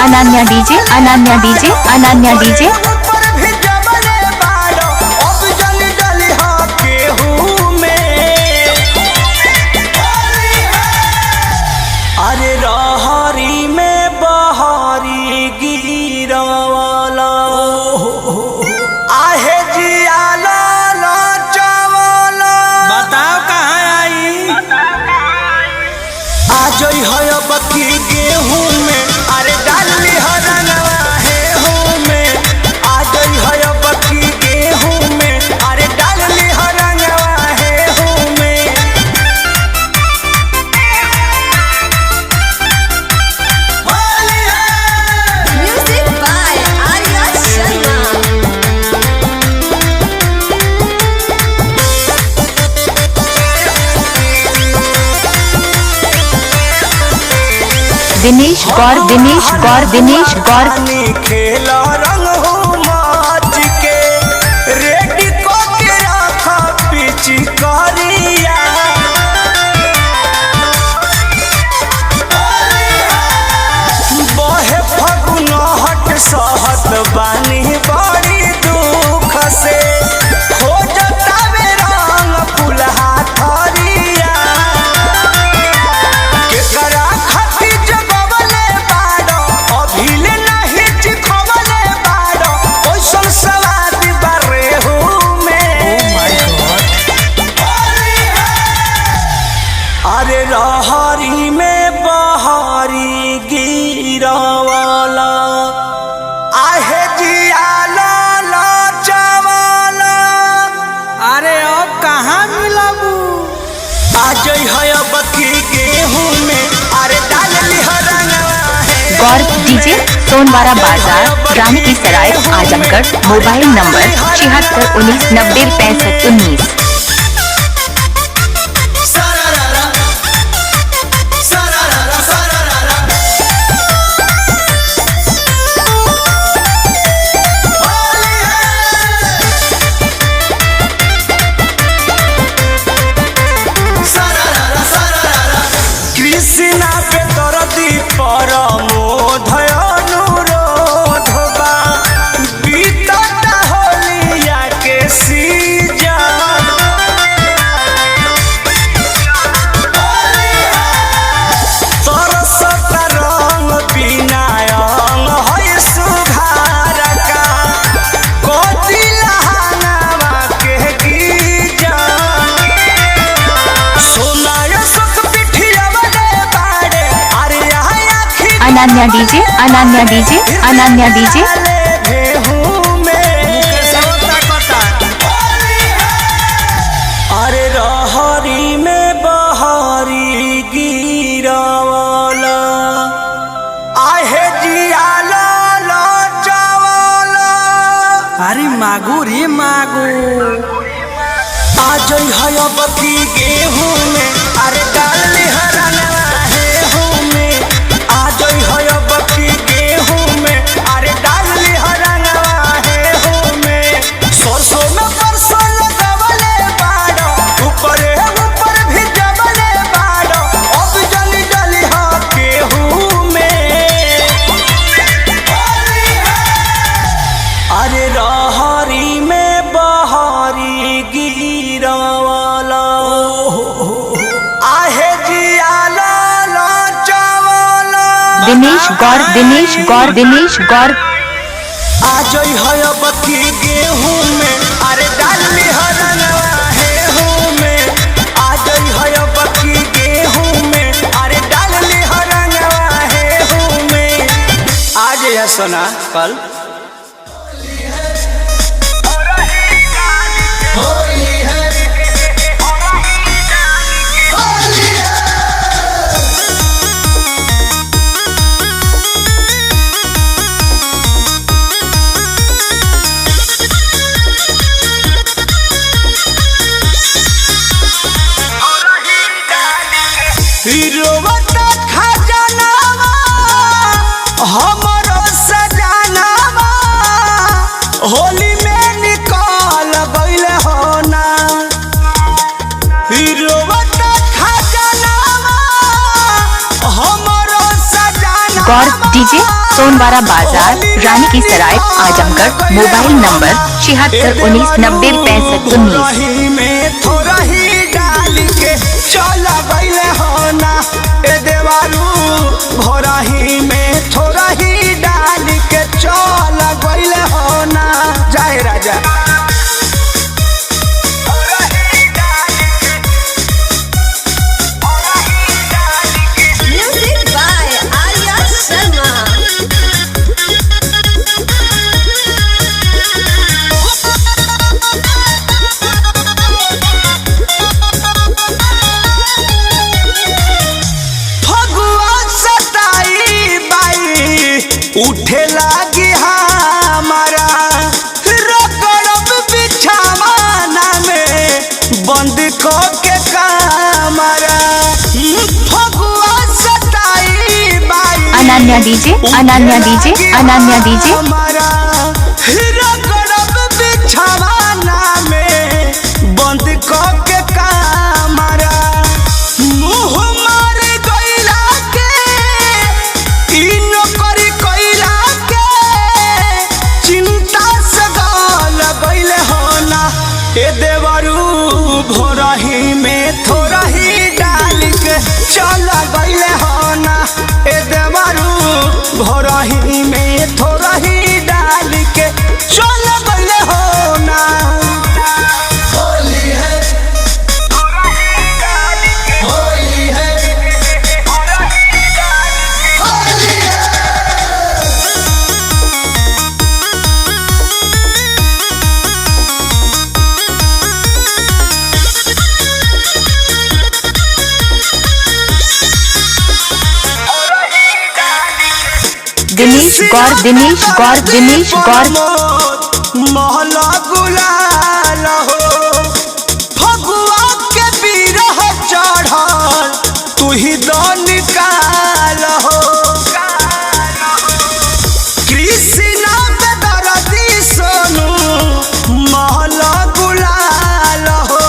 Ananya DJ Ananya DJ Ananya DJ. अरे रहरी में बहरी गिरवाला आहे जियाला चावला। बताओ कहाँ आई आज है बकी गेहूं में। अरे डाली हरनवा है हूँ में आज है बकी गेहूं में। अरे डाली हरनवा है हूँ में। Music by Arya Sharma। Dinesh गौर दिनेश गौर दिनेश गौर। खेला रंग हो माच के रेडी को के रखा पिची करिया। बहे फगुन हट सहत बानी बड़ी दुख से खोजता वे रंग फुलहा थरिया। केकरा खाती जगवले बाड़ो अभिले नहीं चिखवले बाड़ो ओइसन सवाद बारे हो में। अरे रहरी में बहरी गिरवाला आहे जियाला चावला। अरे अब कहाँ मिलाबू आज है बकी गेहूं में। अरे डाली हरनवा है गौर डीजे सोनवारा बाजार रानी सराय आजमगढ़। Mobile number 76 19 90 65 19। कृष्णा पे दरदी पर मोधय अनुरोध बा बीतता होलिया के सीजन। तरसता रंग बिना अंग है सुधार का कोती लहानवा के गीजन। सोनाय सुख पिठिया वाले बाड़े। अरे आखी Ananya DJ Ananya DJ Ananya DJ. अरे रहरी में बहरी गिरवाला आहे जियाला चावला। अरे मागू रे मागू आज है बकी गेहूं में। अरे डाली हरनवा है हूँ में आज है बकी गेहूं में। अरे डाली हरनवा है हूँ में। सरसों में परसों लगवले बाड़ो ऊपर भी जबले बाड़ो अब जली जली हा गेहूं में। अरे रहरी में बहरी गिरवाला आहे जियाला चावला। दिनेश गौर दिनेश गौर दिनेश गौर। आज है बकी गेहूं में। अरे डाली हरनवा है हूँ में आज है बकी गेहूं में। अरे डाली हरनवा है हूँ में। आज है सोना कल रोवता खजानावा हमरो सजानावा होली में निकाल गइल हो ना। रोवता खजानावा हमरो सजानावा गौर डीजे सोनवारा बाजार रानी की सराय आजमगढ़। Mobile number 7619906519। में थोड़ा ही डाल के चला गइले हो ना ए देवारू भोरा ही में थोड़ा ही डाल के चला गइले हो ना जय राजा। Music by Arya Sharma. उठे लागी हमारा रगड़ब बिछावाना में बंद को के कमरा फगुआ सताई बाई अनन्या डीजे हमारा रगड़ब बिछावाना में बंद को के कमरा मुँह मार गइला के इन करी कइला के चिंता से गाल गइले हो ना ए देवरू भोरा ही में थोड़ा ही डाल के चल गइले हो ना ए देवरू भोरा ही में थोड़ा ही डाल के चल गइले हो ना। होली है थोड़ा ही डाल के होली है थोड़ा ही डाल के होली है। दिनेश गौर महला गुलाल हो फगुआ के बिरह चढ़ल तू ही दो निकाल हो कृष्णा पे दर्दी सोनू महला गुलाल हो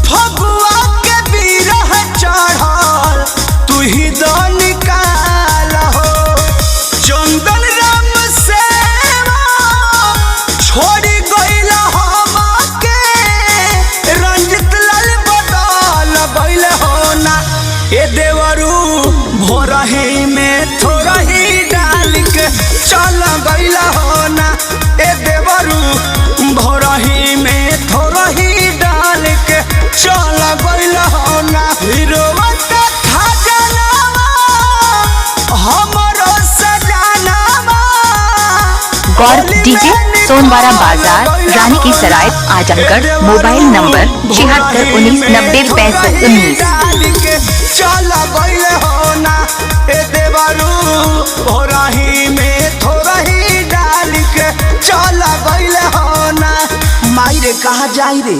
फगुआ के बिरह चढ़ल तू ही दो निकाल हो चंदन राम से छोड़ी गइला हमके रंजित लाल बदल गइले हो ना ए देवरू भोरा ही में थोड़ा ही डाल के चल गइला हो ना ए देवरू भोरा ही में थोड़ा ही डाल के चल गइला हो ना हीरोवा का खजानावा हमरो सजानावा गौर डीजे सोनवारा बाजार रानी की सराय आजमगढ़। Mobile number 7619906519। चल गइले हो ना ए देवरू भोरा ही में थोड़ा ही डाल के चल गइले हो ना मायरे कहाँ जाई रे।